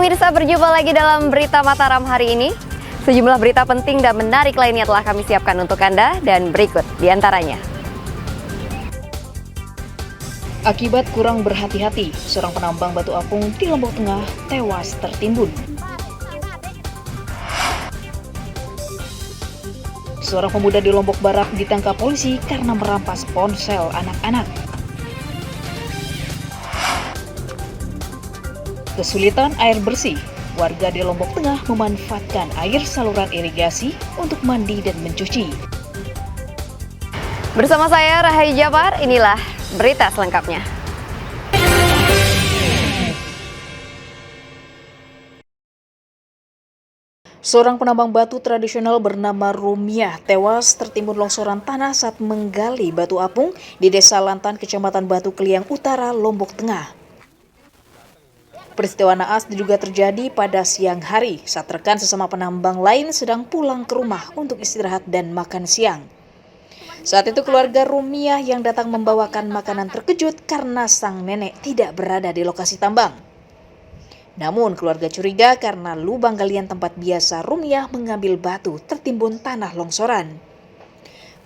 pemirsa, berjumpa lagi dalam Berita Mataram hari ini. Sejumlah berita penting dan menarik lainnya telah kami siapkan untuk Anda dan berikut diantaranya. Akibat kurang berhati-hati, seorang penambang batu apung di Lombok Tengah tewas tertimbun. Seorang pemuda di Lombok Barat ditangkap polisi karena merampas ponsel anak-anak. Kesulitan air bersih, warga di Lombok Tengah memanfaatkan air saluran irigasi untuk mandi dan mencuci. Bersama saya Rahayu Jafar, inilah berita selengkapnya. Seorang penambang batu tradisional bernama Rumiah tewas tertimbun longsoran tanah saat menggali batu apung di Desa Lantan, Kecamatan Batu Keliang Utara, Lombok Tengah. Peristiwa naas diduga terjadi pada siang hari saat rekan sesama penambang lain sedang pulang ke rumah untuk istirahat dan makan siang. Saat itu keluarga Rumiah yang datang membawakan makanan terkejut karena sang nenek tidak berada di lokasi tambang. Namun keluarga curiga karena lubang galian tempat biasa Rumiah mengambil batu tertimbun tanah longsoran.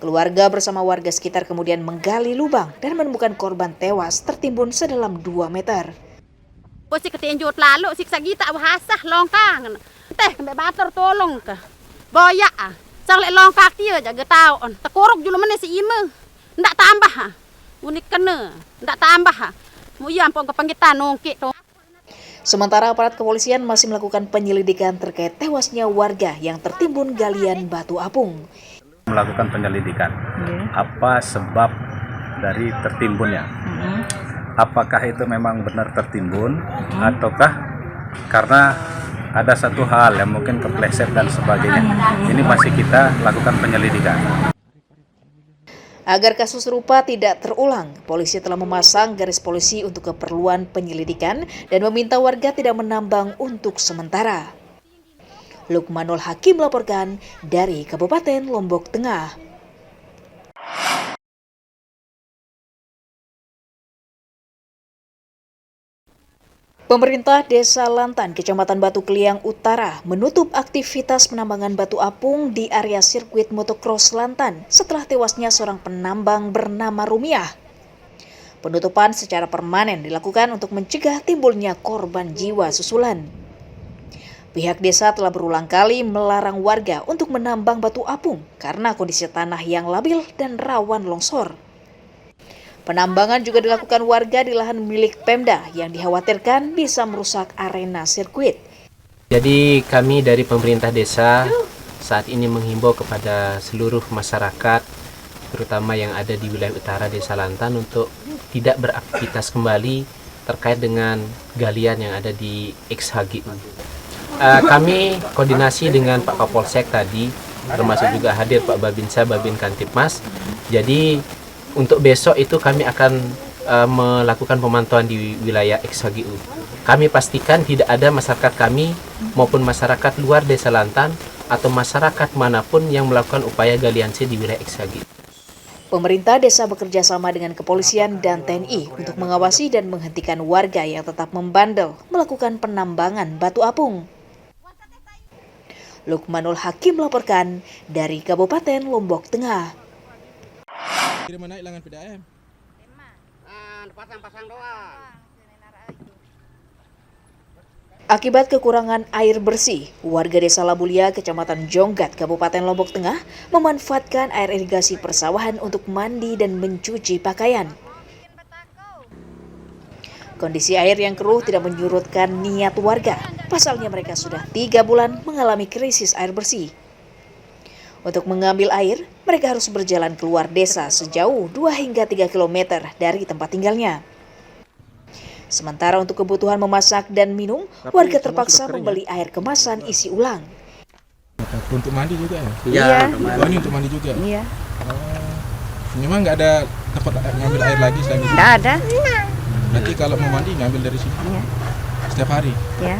Keluarga bersama warga sekitar kemudian menggali lubang dan menemukan korban tewas tertimbun sedalam 2 meter. Posi ketinjut lalu siksa kita bahasa longkang. Teh kembali bater tolong ke. Boyak ah. Sang lek longkak dia jaga tahu. Tekuruk julu mana si ima. Ndak tambah ah. Unik kena. Ndak tambah ah. Mu iya ampun kepanggitan nongkik tu. Sementara aparat kepolisian masih melakukan penyelidikan terkait tewasnya warga yang tertimbun galian batu apung. Melakukan penyelidikan. Apa sebab dari tertimbunnya? Apakah itu memang benar tertimbun ataukah karena ada satu hal yang mungkin kepleset dan sebagainya. Ini masih kita lakukan penyelidikan. Agar kasus serupa tidak terulang, polisi telah memasang garis polisi untuk keperluan penyelidikan dan meminta warga tidak menambang untuk sementara. Lukmanul Hakim melaporkan dari Kabupaten Lombok Tengah. Pemerintah Desa Lantan, Kecamatan Batu Keliang Utara, menutup aktivitas penambangan batu apung di area sirkuit motocross Lantan setelah tewasnya seorang penambang bernama Rumiah. Penutupan secara permanen dilakukan untuk mencegah timbulnya korban jiwa susulan. Pihak desa telah berulang kali melarang warga untuk menambang batu apung karena kondisi tanah yang labil dan rawan longsor. Penambangan juga dilakukan warga di lahan milik Pemda yang dikhawatirkan bisa merusak arena sirkuit. Jadi kami dari pemerintah desa saat ini menghimbau kepada seluruh masyarakat, terutama yang ada di wilayah utara Desa Lantan, untuk tidak beraktivitas kembali terkait dengan galian yang ada di XHGU. Kami koordinasi dengan Pak Kapolsek tadi, termasuk juga hadir Pak Babinsa, Babin Kantipmas. Jadi untuk besok itu kami akan melakukan pemantauan di wilayah XHGU. Kami pastikan tidak ada masyarakat kami maupun masyarakat luar Desa Lantan atau masyarakat manapun yang melakukan upaya galian C di wilayah XHGU. Pemerintah desa bekerja sama dengan kepolisian dan TNI untuk mengawasi dan menghentikan warga yang tetap membandel melakukan penambangan batu apung. Lukmanul Hakim melaporkan dari Kabupaten Lombok Tengah. Kirim naik langan PDAM. Pasang doa. Akibat kekurangan air bersih, warga Desa Labulia, Kecamatan Jonggat, Kabupaten Lombok Tengah memanfaatkan air irigasi persawahan untuk mandi dan mencuci pakaian. Kondisi air yang keruh tidak menyurutkan niat warga. Pasalnya mereka sudah 3 bulan mengalami krisis air bersih. Untuk mengambil air, mereka harus berjalan keluar desa sejauh 2 hingga 3 km dari tempat tinggalnya. Sementara untuk kebutuhan memasak dan minum, warga terpaksa membeli air kemasan isi ulang. Untuk mandi juga ya? Iya. Oh, ini untuk mandi juga? Iya. Memang nggak ada tempat ngambil air lagi selain itu? Nggak ada. Nanti kalau mau mandi ngambil dari sini? Iya. Setiap hari? Ya.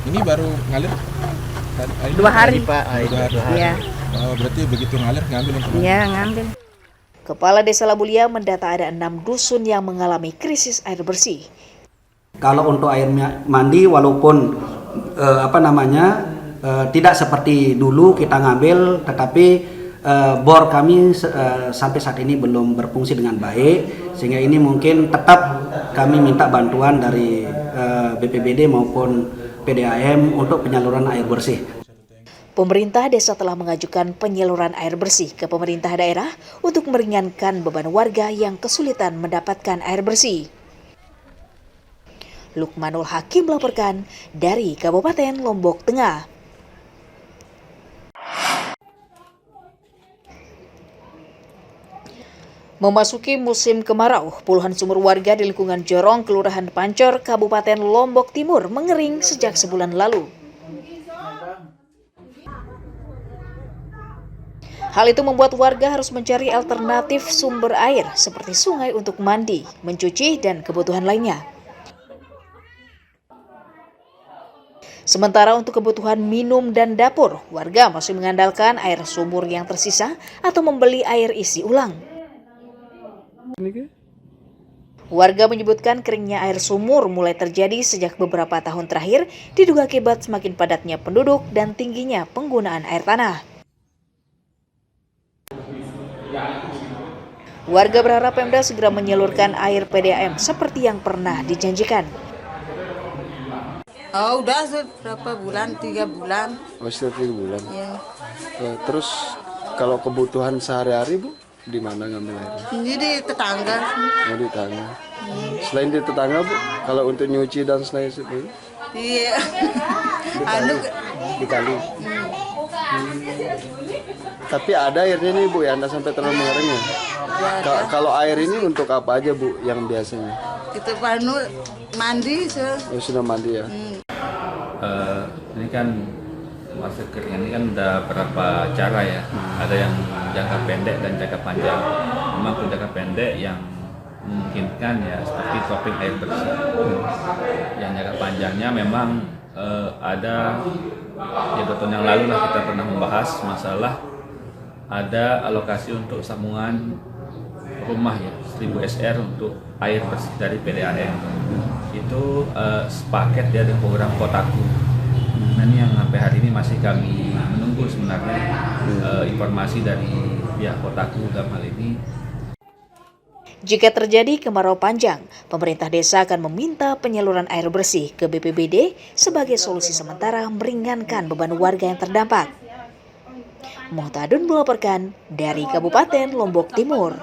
Ini baru ngalir? 2 hari. Pak. 2 hari. Iya. Oh, berarti begitu ngalir ngambil untuk mandi? Iya, ngambil. Kepala Desa Labulia mendata ada 6 dusun yang mengalami krisis air bersih. Kalau untuk air mandi walaupun tidak seperti dulu kita ngambil, tetapi bor kami sampai saat ini belum berfungsi dengan baik, sehingga ini mungkin tetap kami minta bantuan dari BPBD maupun PDAM untuk penyaluran air bersih. Pemerintah desa telah mengajukan penyaluran air bersih ke pemerintah daerah untuk meringankan beban warga yang kesulitan mendapatkan air bersih. Lukmanul Hakim melaporkan dari Kabupaten Lombok Tengah. Memasuki musim kemarau, puluhan sumur warga di lingkungan Jorong, Kelurahan Pancor, Kabupaten Lombok Timur mengering sejak sebulan lalu. Hal itu membuat warga harus mencari alternatif sumber air seperti sungai untuk mandi, mencuci, dan kebutuhan lainnya. Sementara untuk kebutuhan minum dan dapur, warga masih mengandalkan air sumur yang tersisa atau membeli air isi ulang. Warga menyebutkan keringnya air sumur mulai terjadi sejak beberapa tahun terakhir, diduga akibat semakin padatnya penduduk dan tingginya penggunaan air tanah. Warga berharap Pemda segera menyalurkan air PDAM seperti yang pernah dijanjikan. Oh, udah berapa bulan? 3 bulan. Oh, sudah 3 bulan. Ya. Terus kalau kebutuhan sehari-hari, Bu, di mana ngambil airnya? Ini di tetangga. Oh, di tetangga. Selain di tetangga, Bu, kalau untuk nyuci dan selain itu? Iya. Di kali. Tapi ada airnya nih, Bu, ya, Anda sampai terlalu mengering ya? Kalau air ini untuk apa aja, Bu, yang biasanya? Kita mandi. Oh, sudah mandi ya? Ini kan masa kering ini kan ada beberapa cara ya. Ada yang jangka pendek dan jangka panjang. Memang untuk jangka pendek yang memungkinkan ya seperti topping air bersih. Yang jangka panjangnya memang ada ya 2 tahun yang lalu lah kita pernah membahas masalah ada alokasi untuk sambungan rumah ya 1000 SR untuk air bersih dari PDAM. Itu sepaket ya dengan program Kotaku. Nah, ini yang sampai hari ini masih kami menunggu sebenarnya informasi dari pihak Kotaku dalam hal ini. Jika terjadi kemarau panjang, pemerintah desa akan meminta penyaluran air bersih ke BPBD sebagai solusi sementara meringankan beban warga yang terdampak. Muhtadun melaporkan dari Kabupaten Lombok Timur.